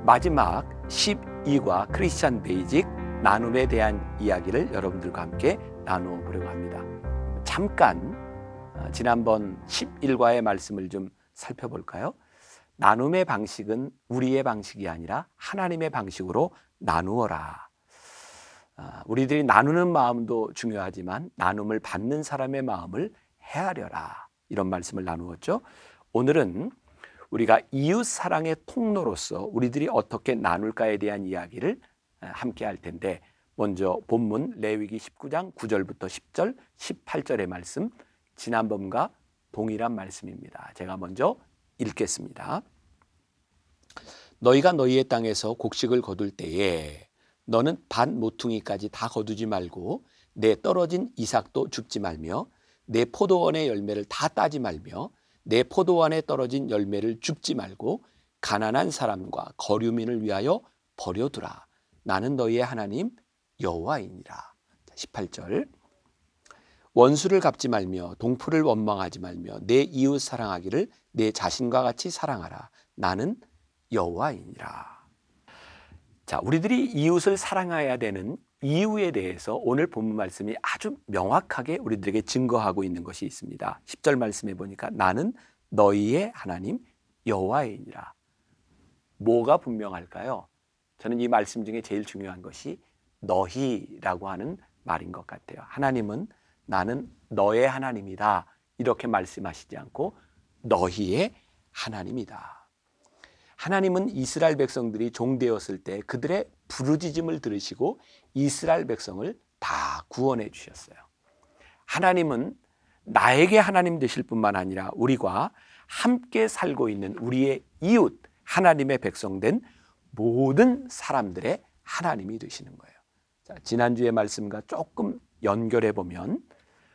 마지막 12과 크리스찬 베이직 나눔에 대한 이야기를 여러분들과 함께 나누어 보려고 합니다. 잠깐 지난번 11과의 말씀을 좀 살펴볼까요? 나눔의 방식은 우리의 방식이 아니라 하나님의 방식으로 나누어라. 우리들이 나누는 마음도 중요하지만 나눔을 받는 사람의 마음을 헤아려라. 이런 말씀을 나누었죠. 오늘은 우리가 이웃 사랑의 통로로서 우리들이 어떻게 나눌까에 대한 이야기를 함께 할 텐데, 먼저 본문 레위기 19장 9절부터 10절, 18절의 말씀, 지난번과 동일한 말씀입니다. 제가 먼저 읽겠습니다. 너희가 너희의 땅에서 곡식을 거둘 때에 너는 반 모퉁이까지 다 거두지 말고 내 떨어진 이삭도 줍지 말며 내 포도원의 열매를 다 따지 말며 내 포도원에 떨어진 열매를 줍지 말고 가난한 사람과 거류민을 위하여 버려두라. 나는 너희의 하나님 여호와이니라. 18절 원수를 갚지 말며 동포를 원망하지 말며 내 이웃 사랑하기를 내 자신과 같이 사랑하라. 나는 여호와이니라. 자, 우리들이 이웃을 사랑해야 되는 이유에 대해서 오늘 본문 말씀이 아주 명확하게 우리들에게 증거하고 있는 것이 있습니다. 10절 말씀에 보니까 나는 너희의 하나님 여호와이니라. 뭐가 분명할까요? 저는 이 말씀 중에 제일 중요한 것이 너희라고 하는 말인 것 같아요. 하나님은 나는 너의 하나님이다 이렇게 말씀하시지 않고 너희의 하나님이다. 하나님은 이스라엘 백성들이 종되었을 때 그들의 부르짖음을 들으시고 이스라엘 백성을 다 구원해 주셨어요. 하나님은 나에게 하나님 되실 뿐만 아니라 우리가 함께 살고 있는 우리의 이웃, 하나님의 백성된 모든 사람들의 하나님이 되시는 거예요. 자, 지난주의 말씀과 조금 연결해 보면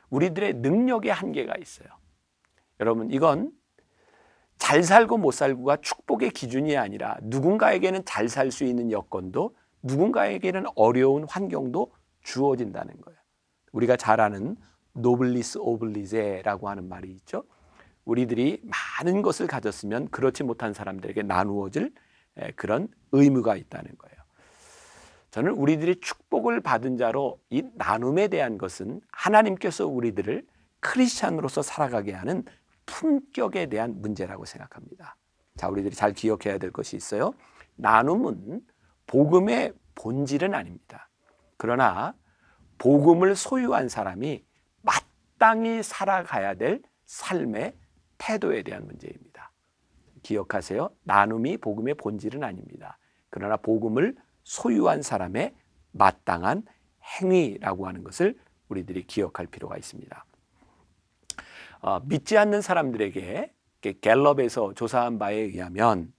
우리들의 능력의 한계가 있어요. 여러분, 이건 잘 살고 못 살고가 축복의 기준이 아니라 누군가에게는 잘 살 수 있는 여건도 누군가에게는 어려운 환경도 주어진다는 거예요. 우리가 잘 아는 노블리스 오블리제라고 하는 말이 있죠. 우리들이 많은 것을 가졌으면 그렇지 못한 사람들에게 나누어질 그런 의무가 있다는 거예요. 저는 우리들이 축복을 받은 자로 이 나눔에 대한 것은 하나님께서 우리들을 크리스찬으로서 살아가게 하는 품격에 대한 문제라고 생각합니다. 자, 우리들이 잘 기억해야 될 것이 있어요. 나눔은 복음의 본질은 아닙니다. 그러나 복음을 소유한 사람이 마땅히 살아가야 될 삶의 태도에 대한 문제입니다. 기억하세요. 나눔이 복음의 본질은 아닙니다. 그러나 복음을 소유한 사람의 마땅한 행위라고 하는 것을 우리들이 기억할 필요가 있습니다. 믿지 않는 사람들에게 갤럽에서 조사한 바에 의하면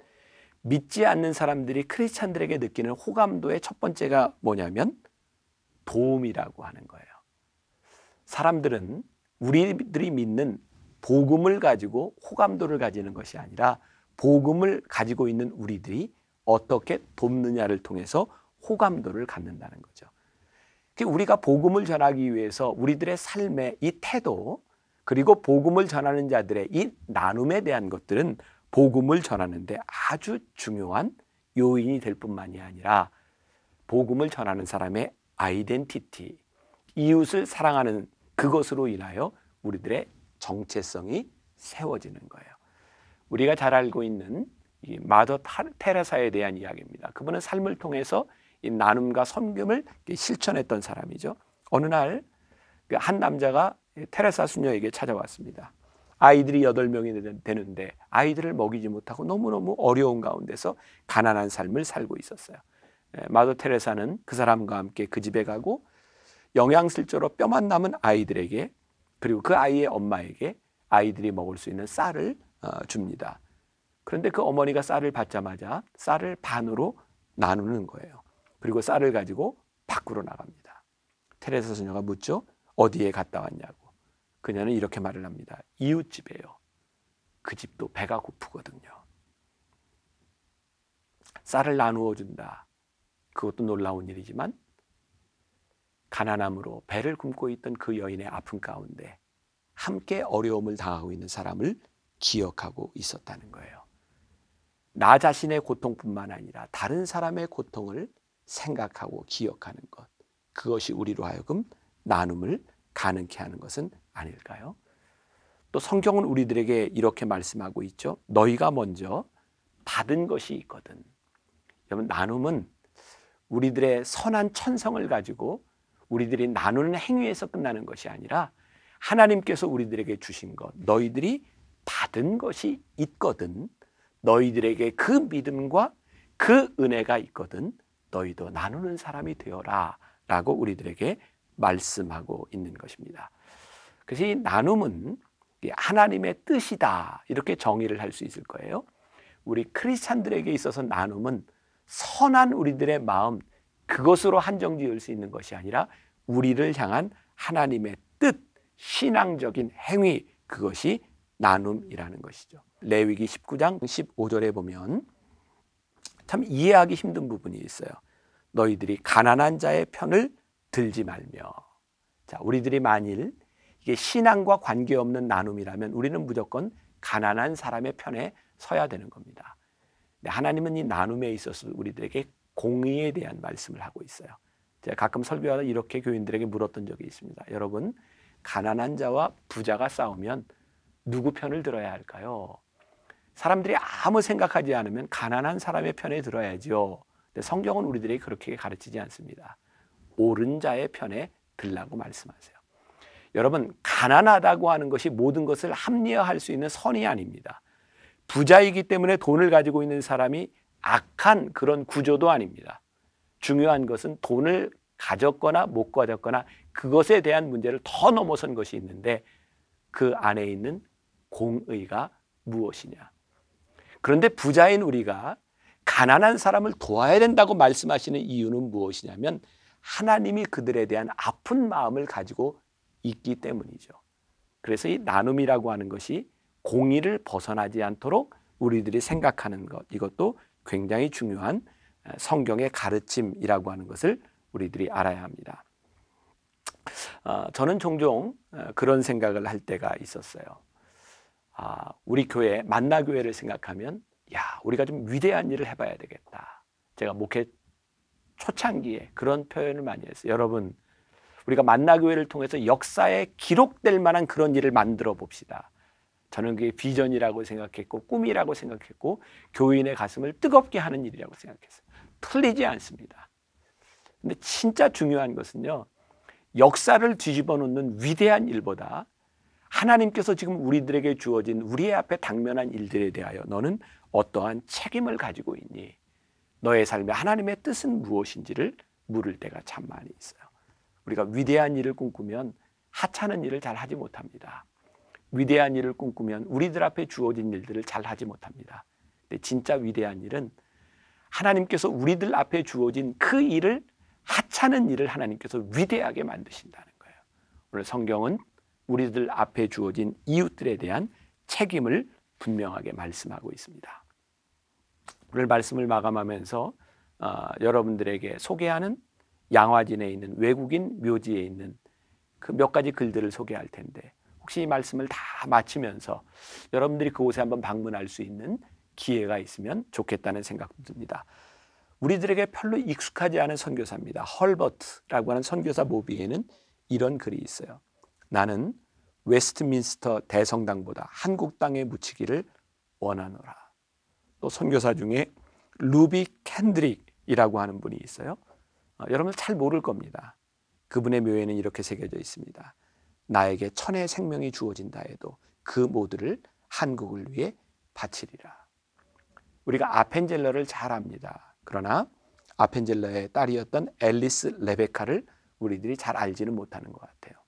믿지 않는 사람들이 크리스찬들에게 느끼는 호감도의 첫 번째가 뭐냐면 도움이라고 하는 거예요. 사람들은 우리들이 믿는 복음을 가지고 호감도를 가지는 것이 아니라 복음을 가지고 있는 우리들이 어떻게 돕느냐를 통해서 호감도를 갖는다는 거죠. 우리가 복음을 전하기 위해서 우리들의 삶의 이 태도, 그리고 복음을 전하는 자들의 이 나눔에 대한 것들은 복음을 전하는데 아주 중요한 요인이 될 뿐만이 아니라 복음을 전하는 사람의 아이덴티티, 이웃을 사랑하는 그것으로 인하여 우리들의 정체성이 세워지는 거예요. 우리가 잘 알고 있는 이 마더 테레사에 대한 이야기입니다. 그분은 삶을 통해서 이 나눔과 섬김을 실천했던 사람이죠. 어느 날 한 남자가 테레사 수녀에게 찾아왔습니다. 아이들이 8명이 되는데 아이들을 먹이지 못하고 너무너무 어려운 가운데서 가난한 삶을 살고 있었어요. 마더 테레사는 그 사람과 함께 그 집에 가고 영양실조로 뼈만 남은 아이들에게, 그리고 그 아이의 엄마에게 아이들이 먹을 수 있는 쌀을 줍니다. 그런데 그 어머니가 쌀을 받자마자 쌀을 반으로 나누는 거예요. 그리고 쌀을 가지고 밖으로 나갑니다. 테레사 수녀가 묻죠. 어디에 갔다 왔냐고. 그녀는 이렇게 말을 합니다. 이웃집이에요. 그 집도 배가 고프거든요. 쌀을 나누어 준다. 그것도 놀라운 일이지만 가난함으로 배를 굶고 있던 그 여인의 아픔 가운데 함께 어려움을 당하고 있는 사람을 기억하고 있었다는 거예요. 나 자신의 고통뿐만 아니라 다른 사람의 고통을 생각하고 기억하는 것, 그것이 우리로 하여금 나눔을 가능케 하는 것은 아닐까요? 또 성경은 우리들에게 이렇게 말씀하고 있죠. 너희가 먼저 받은 것이 있거든. 여러분, 나눔은 우리들의 선한 천성을 가지고 우리들이 나누는 행위에서 끝나는 것이 아니라 하나님께서 우리들에게 주신 것, 너희들이 받은 것이 있거든. 너희들에게 그 믿음과 그 은혜가 있거든. 너희도 나누는 사람이 되어라 라고 우리들에게 말씀하고 있는 것입니다. 그래서 이 나눔은 하나님의 뜻이다, 이렇게 정의를 할 수 있을 거예요. 우리 크리스찬들에게 있어서 나눔은 선한 우리들의 마음, 그것으로 한정 지을 수 있는 것이 아니라 우리를 향한 하나님의 뜻, 신앙적인 행위, 그것이 나눔이라는 것이죠. 레위기 19장 15절에 보면 참 이해하기 힘든 부분이 있어요. 너희들이 가난한 자의 편을 들지 말며. 자, 우리들이 만일 이게 신앙과 관계없는 나눔이라면 우리는 무조건 가난한 사람의 편에 서야 되는 겁니다. 하나님은 이 나눔에 있어서 우리들에게 공의에 대한 말씀을 하고 있어요. 제가 가끔 설교하다 이렇게 교인들에게 물었던 적이 있습니다. 여러분, 가난한 자와 부자가 싸우면 누구 편을 들어야 할까요? 사람들이 아무 생각하지 않으면 가난한 사람의 편에 들어야죠. 근데 성경은 우리들에게 그렇게 가르치지 않습니다. 옳은 자의 편에 들라고 말씀하세요. 여러분, 가난하다고 하는 것이 모든 것을 합리화할 수 있는 선이 아닙니다. 부자이기 때문에 돈을 가지고 있는 사람이 악한 그런 구조도 아닙니다. 중요한 것은 돈을 가졌거나 못 가졌거나 그것에 대한 문제를 더 넘어선 것이 있는데 그 안에 있는 공의가 무엇이냐. 그런데 부자인 우리가 가난한 사람을 도와야 된다고 말씀하시는 이유는 무엇이냐면 하나님이 그들에 대한 아픈 마음을 가지고 있기 때문이죠. 그래서 이 나눔이라고 하는 것이 공의를 벗어나지 않도록 우리들이 생각하는 것, 이것도 굉장히 중요한 성경의 가르침이라고 하는 것을 우리들이 알아야 합니다. 저는 종종 그런 생각을 할 때가 있었어요. 우리 교회, 만나교회를 생각하면 우리가 좀 위대한 일을 해봐야 되겠다. 제가 목회 초창기에 그런 표현을 많이 했어요. 여러분, 우리가 만나교회를 통해서 역사에 기록될 만한 그런 일을 만들어 봅시다. 저는 그게 비전이라고 생각했고 꿈이라고 생각했고 교인의 가슴을 뜨겁게 하는 일이라고 생각했어요. 틀리지 않습니다. 근데 진짜 중요한 것은요, 역사를 뒤집어 놓는 위대한 일보다 하나님께서 지금 우리들에게 주어진 우리의 앞에 당면한 일들에 대하여 너는 어떠한 책임을 가지고 있니? 너의 삶에 하나님의 뜻은 무엇인지를 물을 때가 참 많이 있어요. 우리가 위대한 일을 꿈꾸면 하찮은 일을 잘 하지 못합니다. 위대한 일을 꿈꾸면 우리들 앞에 주어진 일들을 잘 하지 못합니다. 근데 진짜 위대한 일은 하나님께서 우리들 앞에 주어진 그 일을, 하찮은 일을 하나님께서 위대하게 만드신다는 거예요. 오늘 성경은 우리들 앞에 주어진 이웃들에 대한 책임을 분명하게 말씀하고 있습니다. 오늘 말씀을 마감하면서 여러분들에게 소개하는 양화진에 있는 외국인 묘지에 있는 그 몇 가지 글들을 소개할 텐데 혹시 이 말씀을 다 마치면서 여러분들이 그곳에 한번 방문할 수 있는 기회가 있으면 좋겠다는 생각도 듭니다. 우리들에게 별로 익숙하지 않은 선교사입니다. 헐버트라고 하는 선교사 모비에는 이런 글이 있어요. 나는 웨스트민스터 대성당보다 한국 땅에 묻히기를 원하노라. 또 선교사 중에 루비 캔드릭이라고 하는 분이 있어요. 여러분 잘 모를 겁니다. 그분의 묘에는 이렇게 새겨져 있습니다. 나에게 천의 생명이 주어진다 해도 그 모두를 한국을 위해 바치리라. 우리가 아펜젤러를 잘 압니다. 그러나 아펜젤러의 딸이었던 앨리스 레베카를 우리들이 잘 알지는 못하는 것 같아요.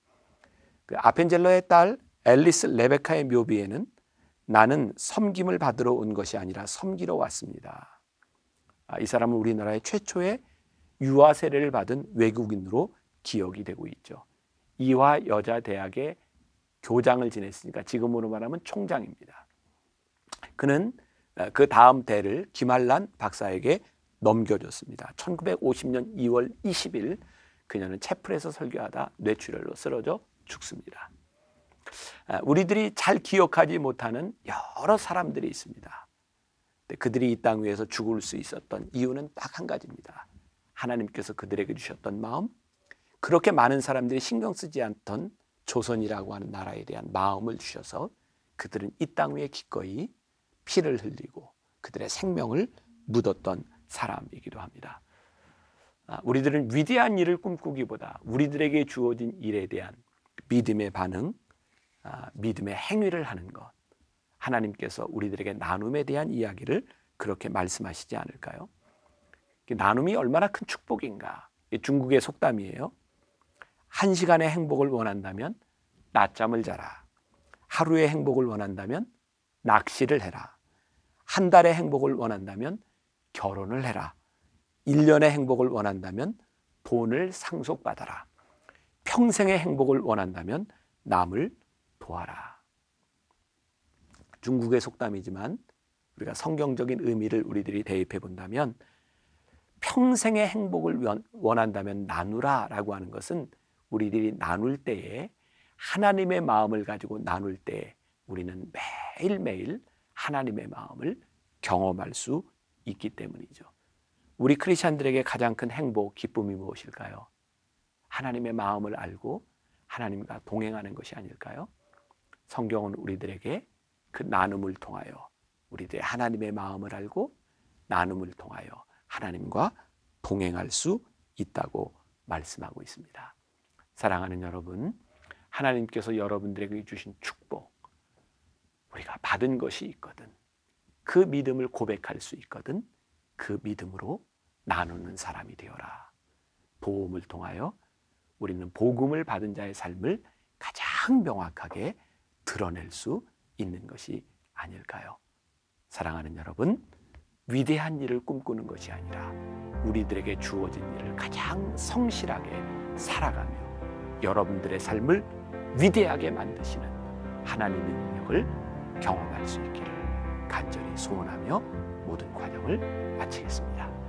그 아펜젤러의 딸 앨리스 레베카의 묘비에는 나는 섬김을 받으러 온 것이 아니라 섬기러 왔습니다. 이 사람은 우리나라의 최초의 유아 세례를 받은 외국인으로 기억이 되고 있죠. 이화 여자대학의 교장을 지냈으니까 지금으로 말하면 총장입니다. 그는 그 다음 대를 김한란 박사에게 넘겨줬습니다. 1950년 2월 20일 그녀는 채플에서 설교하다 뇌출혈로 쓰러져 죽습니다. 우리들이 잘 기억하지 못하는 여러 사람들이 있습니다. 그들이 이 땅 위에서 죽을 수 있었던 이유는 딱 한 가지입니다. 하나님께서 그들에게 주셨던 마음, 그렇게 많은 사람들이 신경 쓰지 않던 조선이라고 하는 나라에 대한 마음을 주셔서 그들은 이 땅 위에 기꺼이 피를 흘리고 그들의 생명을 묻었던 사람이기도 합니다. 우리들은 위대한 일을 꿈꾸기보다 우리들에게 주어진 일에 대한 믿음의 반응, 믿음의 행위를 하는 것, 하나님께서 우리들에게 나눔에 대한 이야기를 그렇게 말씀하시지 않을까요? 나눔이 얼마나 큰 축복인가. 중국의 속담이에요. 1시간의 행복을 원한다면 낮잠을 자라. 하루의 행복을 원한다면 낚시를 해라. 한 달의 행복을 원한다면 결혼을 해라. 1년의 행복을 원한다면 돈을 상속받아라. 평생의 행복을 원한다면 남을 도와라. 중국의 속담이지만 우리가 성경적인 의미를 우리들이 대입해 본다면 평생의 행복을 원한다면 나누라 라고 하는 것은 우리들이 나눌 때에 하나님의 마음을 가지고 나눌 때 우리는 매일매일 하나님의 마음을 경험할 수 있기 때문이죠. 우리 크리스찬들에게 가장 큰 행복, 기쁨이 무엇일까요? 하나님의 마음을 알고 하나님과 동행하는 것이 아닐까요? 성경은 우리들에게 그 나눔을 통하여 우리들의 하나님의 마음을 알고 나눔을 통하여 하나님과 동행할 수 있다고 말씀하고 있습니다. 사랑하는 여러분, 하나님께서 여러분들에게 주신 축복, 우리가 받은 것이 있거든, 그 믿음을 고백할 수 있거든, 그 믿음으로 나누는 사람이 되어라. 복음을 통하여 우리는 복음을 받은 자의 삶을 가장 명확하게 드러낼 수 있는 것이 아닐까요? 사랑하는 여러분, 위대한 일을 꿈꾸는 것이 아니라 우리들에게 주어진 일을 가장 성실하게 살아가며 여러분들의 삶을 위대하게 만드시는 하나님의 능력을 경험할 수 있기를 간절히 소원하며 모든 과정을 마치겠습니다.